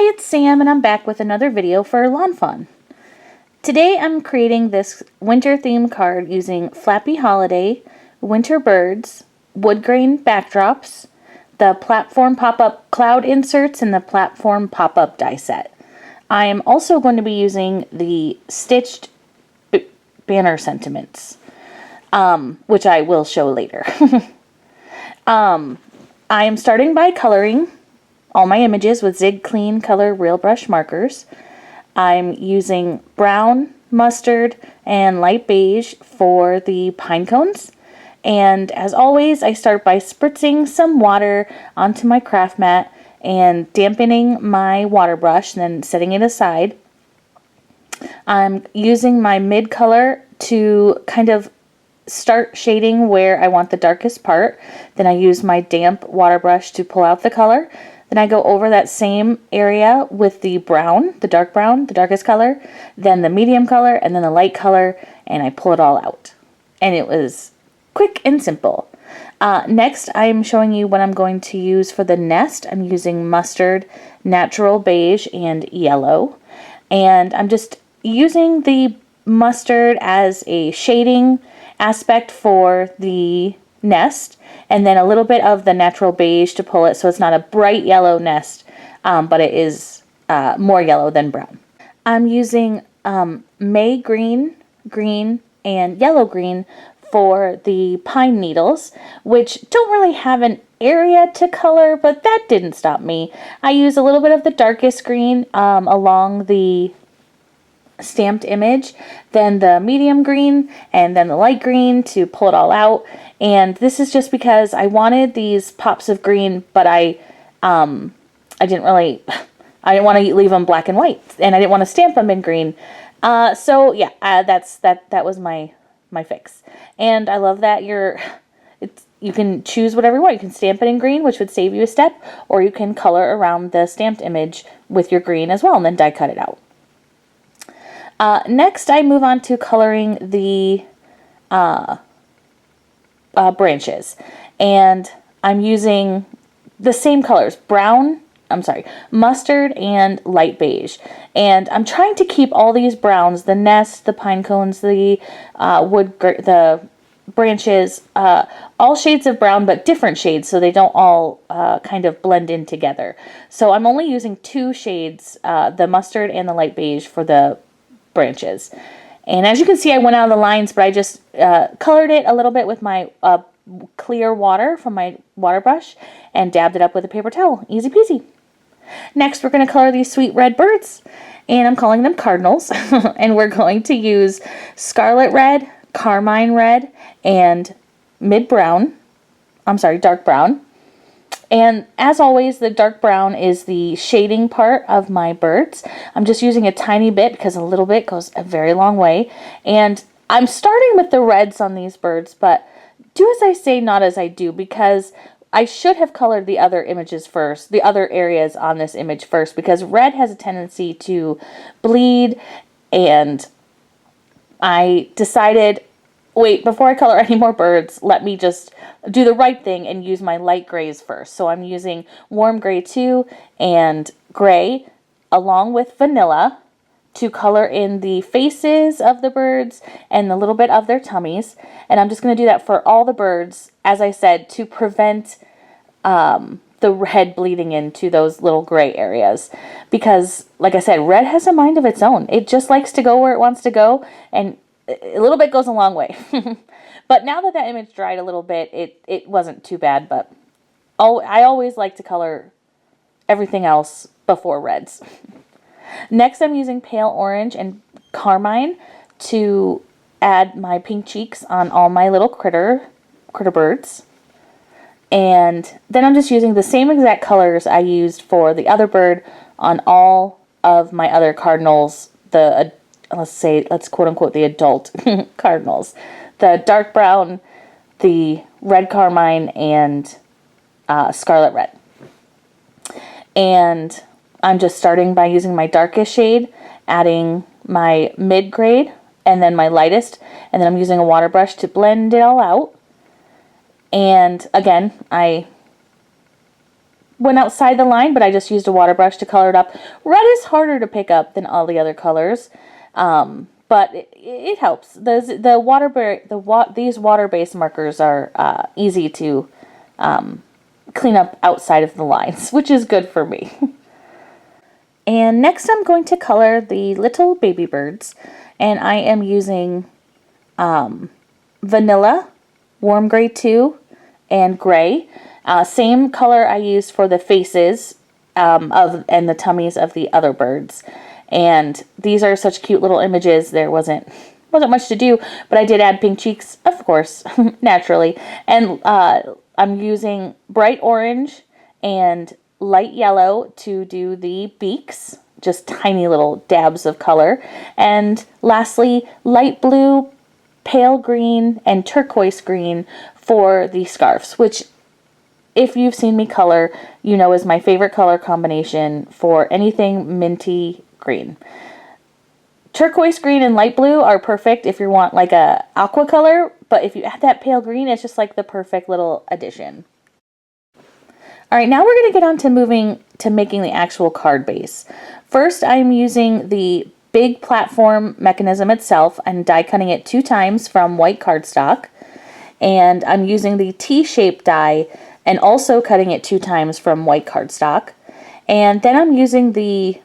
Hi, it's Sam and I'm back with another video for Lawn Fawn. Today I'm creating this winter theme card using Flappy Holiday, winter birds, wood grain backdrops, the platform pop-up cloud inserts, and the platform pop-up die set. I am also going to be using the stitched banner sentiments, which I will show later. I am starting by coloring all my images with Zig Clean Color Real Brush markers. I'm using brown, mustard, and light beige for the pine cones. And as always, I start by spritzing some water onto my craft mat and dampening my water brush and then setting it aside. I'm using my mid color to kind of start shading where I want the darkest part. Then I use my damp water brush to pull out the color. Then I go over that same area with the brown, the dark brown, the darkest color, then the medium color, and then the light color, and I pull it all out. And it was quick and simple. Next, I'm showing you what I'm going to use for the nest. I'm using mustard, natural beige, and yellow. And I'm just using the mustard as a shading aspect for the nest, and then a little bit of the natural beige to pull it so it's not a bright yellow nest, but it is more yellow than brown. I'm using May green, green, and yellow green for the pine needles, which don't really have an area to color, but that didn't stop me. I use a little bit of the darkest green along the stamped image, then the medium green, and then the light green to pull it all out. And this is just because I wanted these pops of green, but I didn't want to leave them black and white, and I didn't want to stamp them in green. So yeah, that was my fix. And I love that you can choose whatever you want. You can stamp it in green, which would save you a step, or you can color around the stamped image with your green as well, and then die cut it out. Next, I move on to coloring the branches, and I'm using the same colors, mustard and light beige. And I'm trying to keep all these browns, the nest, the pine cones, the the branches, all shades of brown, but different shades, so they don't all kind of blend in together. So I'm only using two shades, the mustard and the light beige, for the branches. And as you can see, I went out of the lines, but I just colored it a little bit with my clear water from my water brush and dabbed it up with a paper towel. Easy peasy. Next, we're going to color these sweet red birds, and I'm calling them cardinals. And we're going to use scarlet red, carmine red, and dark brown. And as always, the dark brown is the shading part of my birds. I'm just using a tiny bit because a little bit goes a very long way. And I'm starting with the reds on these birds, but do as I say, not as I do, because I should have colored the other images first, the other areas on this image first, because red has a tendency to bleed, and I decided, wait, before I color any more birds, let me just do the right thing and use my light grays first. So I'm using warm gray 2 and gray along with vanilla to color in the faces of the birds and a little bit of their tummies. And I'm just going to do that for all the birds, as I said, to prevent the red bleeding into those little gray areas. Because, like I said, red has a mind of its own. It just likes to go where it wants to go, and a little bit goes a long way. But now that image dried a little bit, it wasn't too bad, but I always like to color everything else before reds. Next, I'm using pale orange and carmine to add my pink cheeks on all my little critter birds. And then I'm just using the same exact colors I used for the other bird on all of my other cardinals, let's quote unquote the adult cardinals. The dark brown, the red carmine, and scarlet red. And I'm just starting by using my darkest shade, adding my mid grade, and then my lightest, and then I'm using a water brush to blend it all out. And again, I went outside the line, but I just used a water brush to color it up. Red is harder to pick up than all the other colors, but it helps. These water-based markers are easy to clean up outside of the lines, which is good for me. And next I'm going to color the little baby birds, and I am using vanilla, warm gray 2, and gray. Same color I used for the faces and the tummies of the other birds. And these are such cute little images. There wasn't much to do, but I did add pink cheeks, of course, naturally. And I'm using bright orange and light yellow to do the beaks, just tiny little dabs of color. And lastly, light blue, pale green, and turquoise green for the scarves, which, if you've seen me color, you know is my favorite color combination for anything minty green. Turquoise green and light blue are perfect if you want like a aqua color, but if you add that pale green, it's just like the perfect little addition. All right, now we're going to get on to making the actual card base. First, I'm using the big platform mechanism itself. I'm die cutting it 2 times from white cardstock, and I'm using the T-shaped die and also cutting it 2 times from white cardstock. And then I'm using the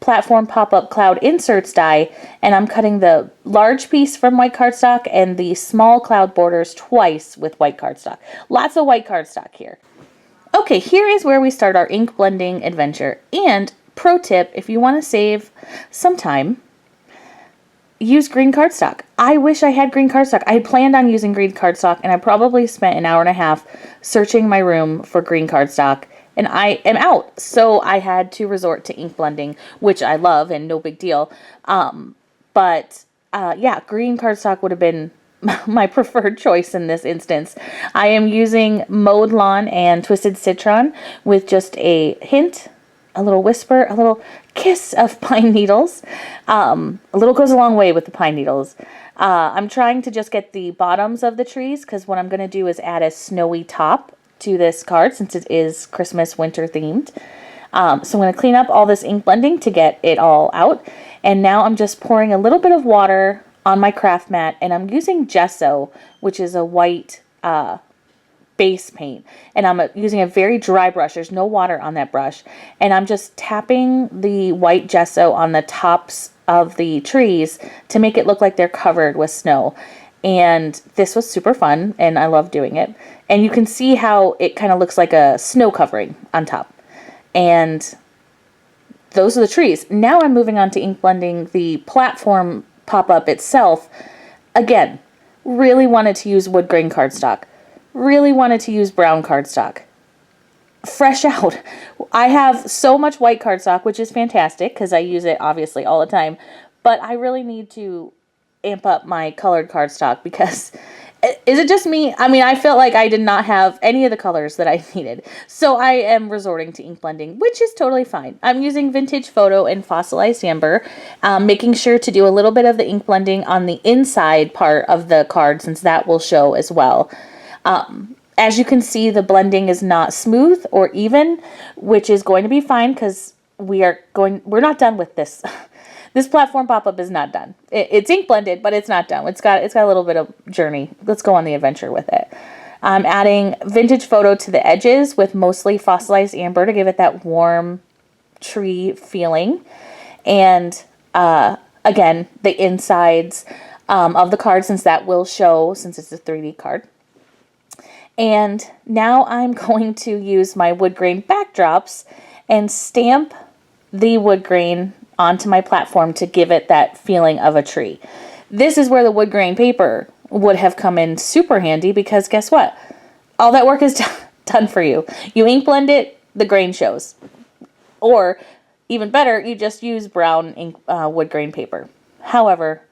platform pop-up cloud inserts die, and I'm cutting the large piece from white cardstock and the small cloud borders twice with white cardstock. Lots of white cardstock here. Okay, here is where we start our ink blending adventure. And pro tip, if you want to save some time, use green cardstock. I wish I had green cardstock. I had planned on using green cardstock, and I probably spent an hour and a half searching my room for green cardstock, and I am out. So I had to resort to ink blending, which I love and no big deal. Yeah, green cardstock would have been my preferred choice in this instance. I am using Mowed Lawn and Twisted Citron with just a hint, a little whisper, a little kiss of pine needles. A little goes a long way with the pine needles. I'm trying to just get the bottoms of the trees, because what I'm going to do is add a snowy top to this card since it is Christmas winter themed. So I'm going to clean up all this ink blending to get it all out. And now I'm just pouring a little bit of water on my craft mat, and I'm using gesso, which is a white base paint, and I'm using a very dry brush. There's no water on that brush, and I'm just tapping the white gesso on the tops of the trees to make it look like they're covered with snow. And this was super fun, and I love doing it. And you can see how it kind of looks like a snow covering on top. And those are the trees. Now I'm moving on to ink blending the platform pop-up itself. Again, really wanted to use wood grain cardstock. Really wanted to use brown cardstock. Fresh out. I have so much white cardstock, which is fantastic because I use it obviously all the time, but I really need to amp up my colored cardstock because is it just me? I mean, I felt like I did not have any of the colors that I needed. So I am resorting to ink blending, which is totally fine. I'm using Vintage Photo and Fossilized Amber, making sure to do a little bit of the ink blending on the inside part of the card since that will show as well. As you can see, the blending is not smooth or even, which is going to be fine because we're not done with this. This platform pop-up is not done. It's ink blended, but it's not done. It's got a little bit of journey. Let's go on the adventure with it. I'm adding Vintage Photo to the edges with mostly Fossilized Amber to give it that warm tree feeling. And again, the insides of the card, since that will show, since it's a 3D card. And now I'm going to use my wood grain backdrops and stamp the wood grain onto my platform to give it that feeling of a tree. This is where the wood grain paper would have come in super handy because guess what? All that work is done for you. You ink blend it, the grain shows. Or even better, you just use brown ink, wood grain paper. However,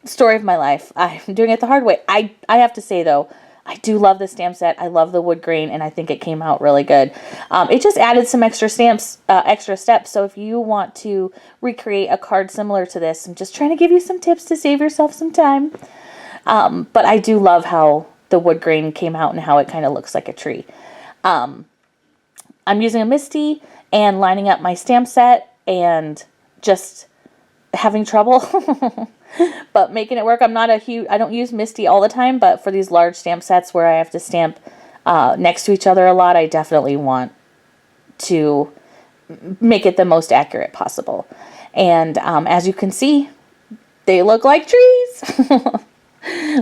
story of my life. I'm doing it the hard way. I have to say though, I do love the stamp set. I love the wood grain, and I think it came out really good. It just added some extra stamps, extra steps. So if you want to recreate a card similar to this, I'm just trying to give you some tips to save yourself some time. But I do love how the wood grain came out and how it kind of looks like a tree. I'm using a MISTI and lining up my stamp set and just having trouble, but making it work. I don't use MISTI all the time, but for these large stamp sets where I have to stamp next to each other a lot, I definitely want to make it the most accurate possible. And as you can see, they look like trees.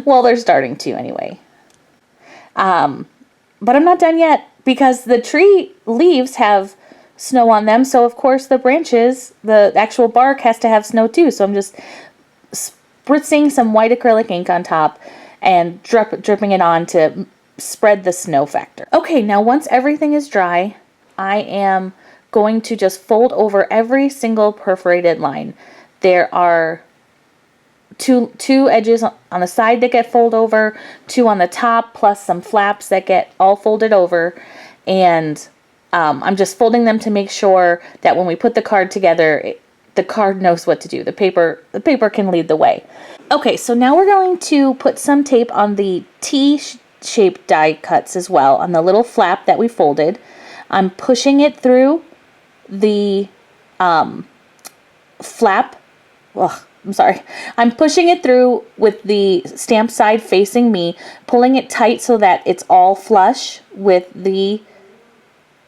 Well, they're starting to anyway. But I'm not done yet because the tree leaves have snow on them. So of course the branches, the actual bark has to have snow too. So I'm just spritzing some white acrylic ink on top and dripping it on to spread the snow factor. Okay, now once everything is dry, I am going to just fold over every single perforated line. There are two edges on the side that get folded over, 2 on the top, plus some flaps that get all folded over. And I'm just folding them to make sure that when we put the card together, the card knows what to do. The paper can lead the way. Okay, so now we're going to put some tape on the T-shaped die cuts as well, on the little flap that we folded. I'm pushing it through the flap. Ugh, I'm sorry. I'm pushing it through with the stamp side facing me, pulling it tight so that it's all flush with the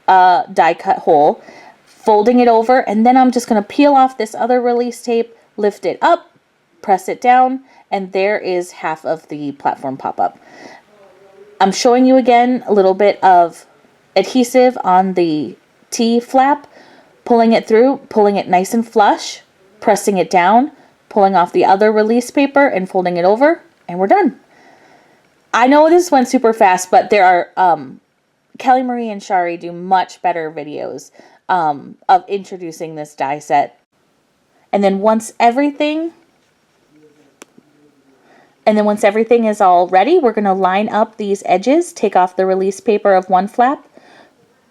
die cut hole, folding it over, and then I'm just going to peel off this other release tape, lift it up, press it down, and there is half of the platform pop-up. I'm showing you again a little bit of adhesive on the T flap, pulling it through, pulling it nice and flush, pressing it down, pulling off the other release paper and folding it over, and we're done. I know this went super fast, but there are Kelly Marie and Shari do much better videos of introducing this die set. And then once everything is all ready, we're going to line up these edges, take off the release paper of one flap,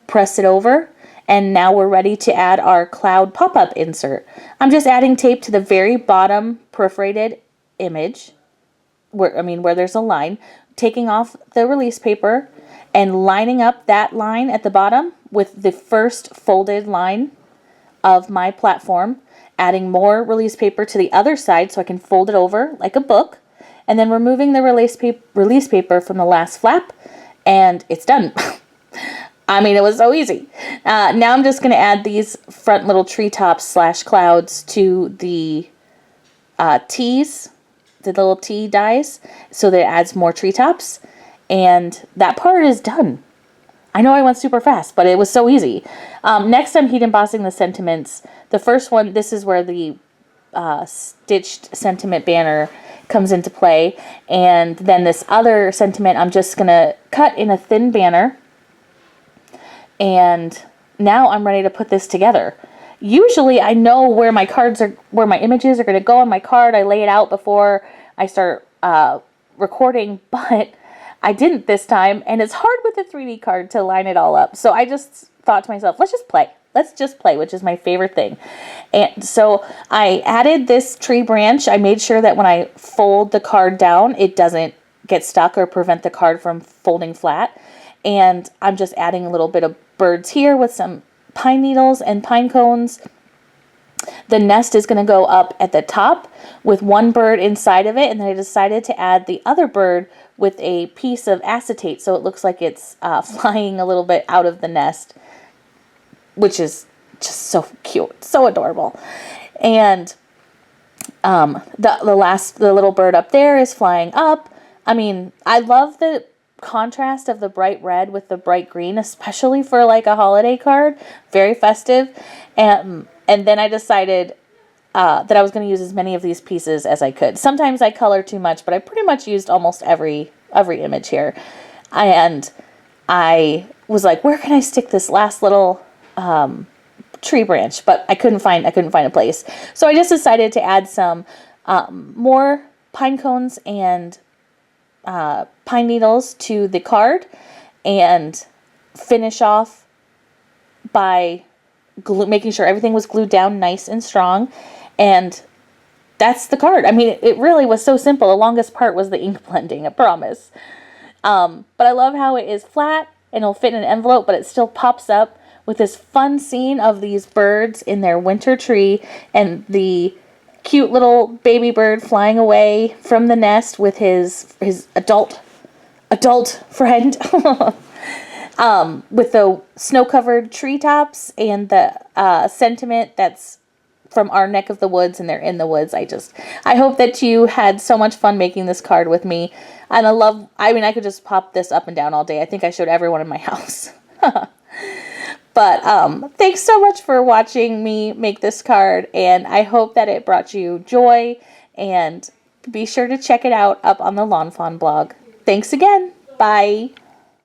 press it over, and now we're ready to add our cloud pop-up insert. I'm just adding tape to the very bottom perforated image, where there's a line, taking off the release paper and lining up that line at the bottom with the first folded line of my platform, adding more release paper to the other side so I can fold it over like a book, and then removing the release paper from the last flap, and it's done. I mean, it was so easy. Now I'm just going to add these front little treetops / clouds to the T's, the little T dies, so that it adds more treetops. And that part is done. I know I went super fast, but it was so easy. Next, I'm heat embossing the sentiments. The first one, this is where the stitched sentiment banner comes into play. And then this other sentiment, I'm just going to cut in a thin banner. And now I'm ready to put this together. Usually I know where my images are going to go on my card. I lay it out before I start recording, but I didn't this time, and it's hard with a 3D card to line it all up. So I just thought to myself, let's just play, which is my favorite thing. And so I added this tree branch. I made sure that when I fold the card down, it doesn't get stuck or prevent the card from folding flat. And I'm just adding a little bit of birds here with some pine needles and pine cones. The nest is going to go up at the top with one bird inside of it, and then I decided to add the other bird with a piece of acetate so it looks like it's flying a little bit out of the nest, which is just so cute, so adorable. And the little bird up there is flying up. I mean, I love the contrast of the bright red with the bright green, especially for like a holiday card. Very festive. And then I decided that I was going to use as many of these pieces as I could. Sometimes I color too much, but I pretty much used almost every image here. And I was like, where can I stick this last little tree branch? But I couldn't find a place. So I just decided to add some more pine cones and pine needles to the card and finish off by making sure everything was glued down nice and strong. And that's the card. I mean, it really was so simple. The longest part was the ink blending, I promise. But I love how it is flat and it'll fit in an envelope, but it still pops up with this fun scene of these birds in their winter tree and the cute little baby bird flying away from the nest with his adult friend. With the snow-covered treetops and the sentiment that's from our neck of the woods, and they're in the woods. I hope that you had so much fun making this card with me. And I could just pop this up and down all day. I think I showed everyone in my house. But thanks so much for watching me make this card, and I hope that it brought you joy, and be sure to check it out up on the Lawn Fawn blog. Thanks again. Bye.